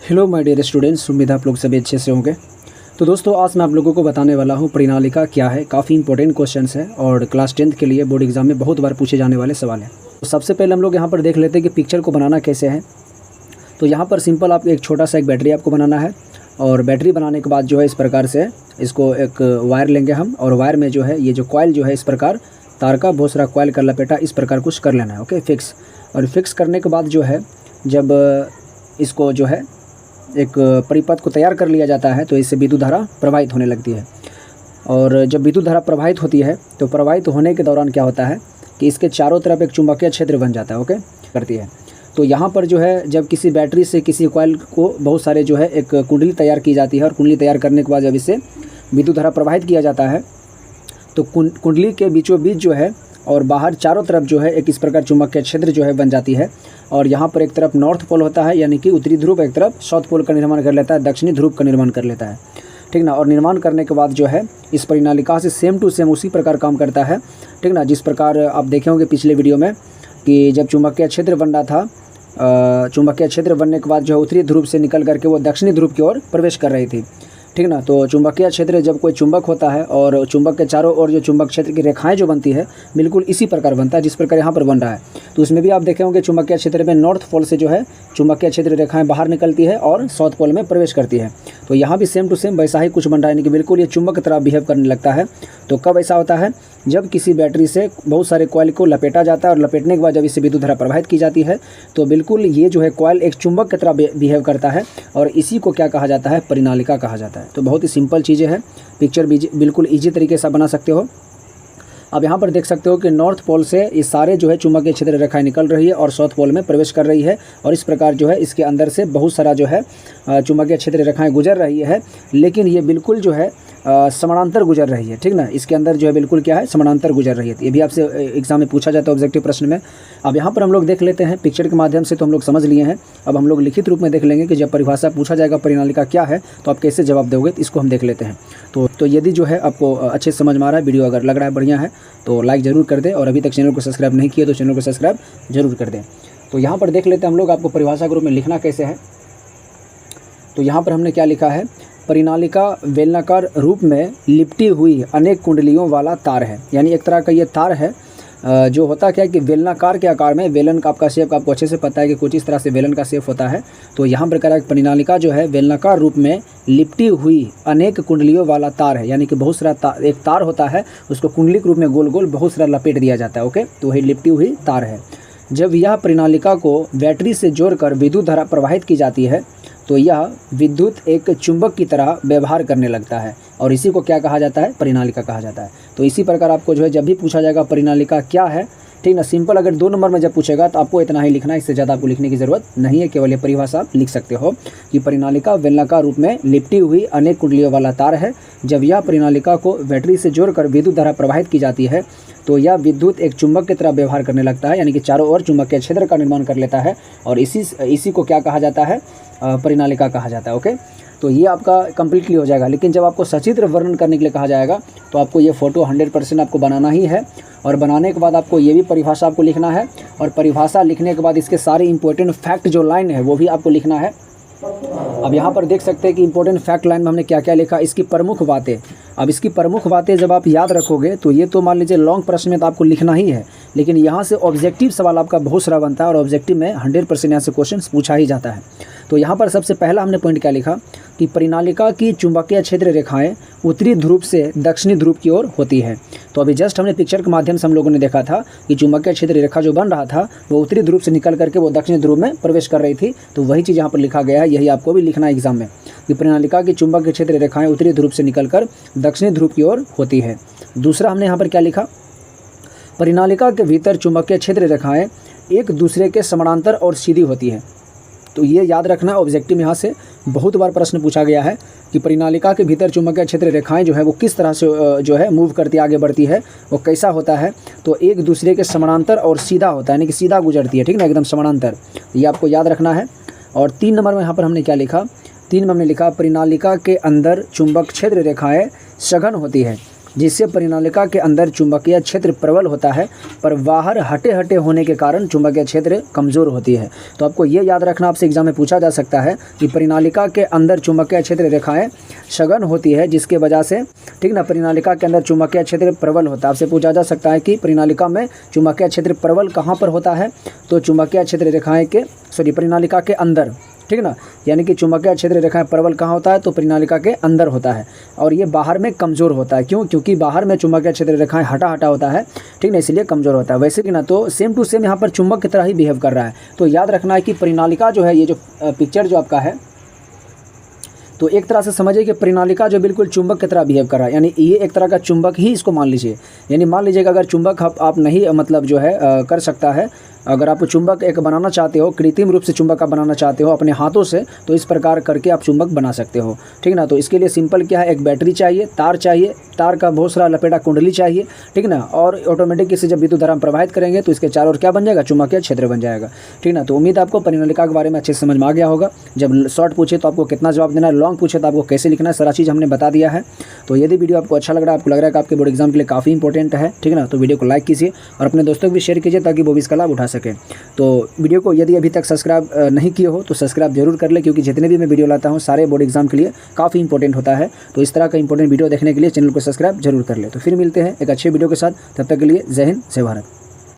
Hello my dear students, उम्मीद है आप लोग सभी अच्छे से होंगे। तो दोस्तों, आज मैं आप लोगों को बताने वाला हूँ परिनालिका क्या है। काफ़ी इंपॉर्टेंट क्वेश्चंस है और क्लास 10th के लिए बोर्ड एग्जाम में बहुत बार पूछे जाने वाले सवाल हैं। तो सबसे पहले हम लोग यहाँ पर देख लेते हैं कि पिक्चर को बनाना कैसे है। तो यहाँ पर सिंपल आप एक छोटा सा एक बैटरी आपको बनाना है और बैटरी बनाने के बाद जो है इस प्रकार से इसको एक वायर लेंगे हम, और वायर में जो है ये जो कॉइल जो है इस प्रकार तार का बहुत सारा कॉइल कर लपेटा इस प्रकार कुछ कर लेना है। Okay, fix. और फिक्स करने के बाद जो है जब इसको जो है एक परिपथ को तैयार कर लिया जाता है तो इससे विद्युत धारा प्रवाहित होने लगती है। और जब विद्युत धारा प्रवाहित होती है तो प्रवाहित होने के दौरान क्या होता है कि इसके चारों तरफ एक चुंबकीय क्षेत्र बन जाता है। ओके, करती है। तो यहाँ पर जो है जब किसी बैटरी से किसी कॉइल को बहुत सारे जो है एक कुंडली तैयार की जाती है, और कुंडली तैयार करने के बाद जब इससे विद्युत धारा प्रवाहित किया जाता है तो कुंडली के बीचों बीच जो है और बाहर चारों तरफ जो है एक इस प्रकार चुंबकीय क्षेत्र जो है बन जाती है। और यहाँ पर एक तरफ नॉर्थ पोल होता है, यानी कि उत्तरी ध्रुव, एक तरफ साउथ पोल का निर्माण कर लेता है, दक्षिणी ध्रुव का निर्माण कर लेता है। ठीक ना। और निर्माण करने के बाद जो है इस परिनालिका से सेम टू सेम उसी प्रकार काम करता है। ठीक ना। जिस प्रकार आप देखे होंगे पिछले वीडियो में कि जब चुंबकीय क्षेत्र बन रहा था, चुंबकीय क्षेत्र बनने के बाद जो है उत्तरी ध्रुव से निकल करके वो दक्षिणी ध्रुव की ओर प्रवेश कर रही थी। ठीक ना। तो चुंबकीय क्षेत्र जब कोई चुंबक होता है और चुंबक के चारों ओर जो चुंबक क्षेत्र की रेखाएं जो बनती है बिल्कुल इसी प्रकार बनता है जिस प्रकार यहाँ पर बन रहा है। तो उसमें भी आप देखे होंगे चुंबकीय क्षेत्र में नॉर्थ पोल से जो है चुंबकीय क्षेत्र रेखाएं बाहर निकलती है और साउथ पोल में प्रवेश करती है। तो यहाँ भी सेम टू सेम वैसा ही कुछ बन रहा है, यानी कि बिल्कुल ये चुंबक की तरह बिहेव करने लगता है। तो कब ऐसा होता है? जब किसी बैटरी से बहुत सारे कॉइल को लपेटा जाता है और लपेटने के बाद जब इससे विद्युत धारा प्रवाहित की जाती है तो बिल्कुल ये जो है कॉइल एक चुंबक की तरह बिहेव करता है, और इसी को क्या कहा जाता है? परिनालिका कहा जाता है। तो बहुत ही सिंपल चीज़ें हैं, पिक्चर भी बिल्कुल ईजी तरीके से बना सकते हो। अब यहाँ पर देख सकते हो कि नॉर्थ पोल से ये सारे जो है चुंबकीय क्षेत्र रेखाएं निकल रही है और साउथ पोल में प्रवेश कर रही है, और इस प्रकार जो है इसके अंदर से बहुत सारा जो है चुंबकीय क्षेत्र रेखाएं गुजर रही है, लेकिन ये बिल्कुल जो है समानांतर गुजर रही है। ठीक ना। इसके अंदर जो है बिल्कुल क्या है? समानांतर गुजर रही है। ये भी आपसे एग्जाम में पूछा जाता है ऑब्जेक्टिव प्रश्न में। अब यहाँ पर हम लोग देख लेते हैं पिक्चर के माध्यम से, तो हम लोग समझ लिए हैं। अब हम लोग लिखित रूप में देख लेंगे कि जब परिभाषा पूछा जाएगा परिनालिका क्या है तो आप कैसे जवाब दोगे, तो इसको हम देख लेते हैं। तो यदि जो है आपको अच्छे से समझ में आ रहा है, वीडियो अगर लग रहा है बढ़िया है तो लाइक ज़रूर कर दें, और अभी तक चैनल को सब्सक्राइब नहीं किया तो चैनल को सब्सक्राइब जरूर कर दें। तो यहाँ पर देख लेते हैं हम लोग आपको परिभाषा के रूप में लिखना कैसे है। तो यहाँ पर हमने क्या लिखा है? परिनालिका बेलनाकार रूप में लिपटी हुई अनेक कुंडलियों वाला तार है। यानी एक तरह का ये तार है जो होता क्या है कि बेलनाकार के आकार में, बेलन का आपका शेप आपको अच्छे से पता है कि कुछ इस तरह से बेलन का शेप होता है। तो यहाँ पर कह रहा है परिनालिका जो है बेलनाकार रूप में लिपटी हुई अनेक कुंडलियों वाला तार है, यानी कि बहुत सारा एक तार होता है उसको कुंडली के रूप में गोल गोल बहुत सारा लपेट दिया जाता है। ओके, तो वही लिपटी हुई तार है। जब यह परिनालिका को बैटरी से जोड़कर विद्युत धारा प्रवाहित की जाती है तो यह विद्युत एक चुंबक की तरह व्यवहार करने लगता है, और इसी को क्या कहा जाता है? परिनालिका कहा जाता है। तो इसी प्रकार आपको जो है जब भी पूछा जाएगा परिनालिका क्या है, ठीक ना, सिंपल अगर 2 नंबर में जब पूछेगा तो आपको इतना ही लिखना है, इससे ज़्यादा आपको लिखने की ज़रूरत नहीं है। केवल ये परिभाषा आप लिख सकते हो कि परिनालिका बेलनाकार रूप में लिपटी हुई अनेक कुंडलियों वाला तार है। जब यह परिनालिका को बैटरी से जोड़कर विद्युत धारा प्रवाहित की जाती है तो यह विद्युत एक चुंबक की तरह व्यवहार करने लगता है, यानी कि चारों ओर चुंबकीय क्षेत्र का निर्माण कर लेता है, और इसी को क्या कहा जाता है? परिनालिका कहा जाता है। ओके, तो ये आपका कंप्लीटली हो जाएगा। लेकिन जब आपको सचित्र वर्णन करने के लिए कहा जाएगा तो आपको ये फोटो 100% आपको बनाना ही है, और बनाने के बाद आपको ये भी परिभाषा आपको लिखना है, और परिभाषा लिखने के बाद इसके सारे इंपॉर्टेंट फैक्ट जो लाइन है वो भी आपको लिखना है। अब यहाँ पर देख सकते हैं कि इंपॉर्टेंट फैक्ट लाइन में हमने क्या क्या लिखा, इसकी प्रमुख बातें। अब इसकी प्रमुख बातें जब आप याद रखोगे तो ये तो मान लीजिए लॉन्ग प्रश्न में तो आपको लिखना ही है, लेकिन यहाँ से ऑब्जेक्टिव सवाल आपका बहुत सारा बनता है, और ऑब्जेक्टिव में 100% यहाँ से क्वेश्चन पूछा ही जाता है। तो यहाँ पर सबसे पहला हमने पॉइंट क्या लिखा कि परिनालिका की चुंबकीय क्षेत्र रेखाएं उत्तरी ध्रुव से दक्षिणी ध्रुव की ओर होती है। तो अभी जस्ट हमने पिक्चर के माध्यम से हम लोगों ने देखा था कि चुंबकीय क्षेत्र रेखा जो बन रहा था वो उत्तरी ध्रुव से निकल करके वो दक्षिणी ध्रुव में प्रवेश कर रही थी। तो वही चीज़ यहाँ पर लिखा गया है, यही आपको भी लिखना है एग्जाम में कि परिनालिका की चुंबकीय क्षेत्र रेखाएं उत्तरी ध्रुव से निकलकर दक्षिणी ध्रुव की ओर होती है। दूसरा हमने यहाँ पर क्या लिखा? परिनालिका के भीतर चुंबकीय क्षेत्र रेखाएं एक दूसरे के समानांतर और सीधी होती है। तो ये याद रखना, ऑब्जेक्टिव यहाँ से बहुत बार प्रश्न पूछा गया है कि परिनालिका के भीतर चुंबकीय क्षेत्र रेखाएं जो है वो किस तरह से जो है मूव करती आगे बढ़ती है, वो कैसा होता है? तो एक दूसरे के समानांतर और सीधा होता है, यानी कि सीधा गुजरती है। ठीक ना, एकदम समानांतर। ये आपको याद रखना है। और 3 नंबर में यहाँ पर हमने क्या लिखा? 3 में हमने लिखा परिनालिका के अंदर चुंबक क्षेत्र रेखाएं सघन होती है। जिससे परिनालिका के अंदर चुंबकीय क्षेत्र प्रबल होता है, पर बाहर हटे होने के कारण चुंबकीय क्षेत्र कमज़ोर होती है। तो आपको ये याद रखना, आपसे एग्जाम में पूछा जा सकता है कि परिनालिका के अंदर चुंबकीय क्षेत्र रेखाएं सघन होती है, जिसके वजह से, ठीक ना, परिनालिका के अंदर चुंबकीय क्षेत्र प्रबल होता है। आपसे पूछा जा सकता है कि परिनालिका में चुंबकीय क्षेत्र प्रबल कहाँ पर होता है, तो चुंबकीय क्षेत्र रेखाएं के परिनालिका के अंदर, ठीक ना, यानी कि चुंबकीय क्षेत्र रेखाएं प्रबल कहाँ होता है, तो परिनालिका के अंदर होता है, और ये बाहर में कमज़ोर होता है। क्यों? क्योंकि बाहर में चुंबकीय क्षेत्र रेखाएं हटा होता है, ठीक ना, इसलिए कमज़ोर होता है। वैसे कि ना, तो सेम टू सेम यहाँ पर चुंबक की तरह ही बिहेव कर रहा है। तो याद रखना है कि परिनालिका जो है, ये जो पिक्चर जो आपका है, तो एक तरह से समझिए कि परिनालिका जो बिल्कुल चुंबक की तरह बिहेव कर रहा है, यानी ये एक तरह का चुंबक ही इसको मान लीजिए। यानी मान लीजिएगा अगर चुंबक आप नहीं मतलब जो है कर सकता है, अगर आप चुंबक एक बनाना चाहते हो, कृत्रिम रूप से चुंबक आप बनाना चाहते हो अपने हाथों से, तो इस प्रकार करके आप चुंबक बना सकते हो, ठीक ना। तो इसके लिए सिंपल क्या है, एक बैटरी चाहिए, तार का बहुत सारा लपेटा कुंडली चाहिए, ठीक ना, और ऑटोमेटिक इसे जब विद्युत धारा प्रवाहित करेंगे तो इसके चारों ओर क्या बन जाएगा, चुंबकीय क्षेत्र बन जाएगा, ठीक ना। तो उम्मीद आपको परिनालिका के बारे में अच्छे से समझ में आ गया होगा। जब शॉर्ट पूछे तो आपको कितना जवाब देना है, लॉन्ग पूछे तो आपको कैसे लिखना है, सारा चीज़ हमने बता दिया है। तो यदि वीडियो आपको अच्छा लग रहा है, आपको लग रहा है कि आपके बोर्ड एग्जाम के लिए काफ़ी इंपॉर्टेंट है, ठीक ना, तो वीडियो को लाइक कीजिए और अपने दोस्तों को भी शेयर कीजिए ताकि वो भी इसका लाभ उठा सकें। तो वीडियो को यदि अभी तक सब्सक्राइब नहीं किए हो तो सब्सक्राइब जरूर कर ले, क्योंकि जितने भी मैं वीडियो लाता हूँ सारे बोर्ड एग्जाम के लिए काफ़ी इंपॉर्टेंट होता है। तो इस तरह का इंपॉर्टेंट वीडियो देखने के लिए चैनल को सब्सक्राइब जरूर कर ले। तो फिर मिलते हैं एक अच्छे वीडियो के साथ, तब तक के लिए जय हिंद, जय भारत।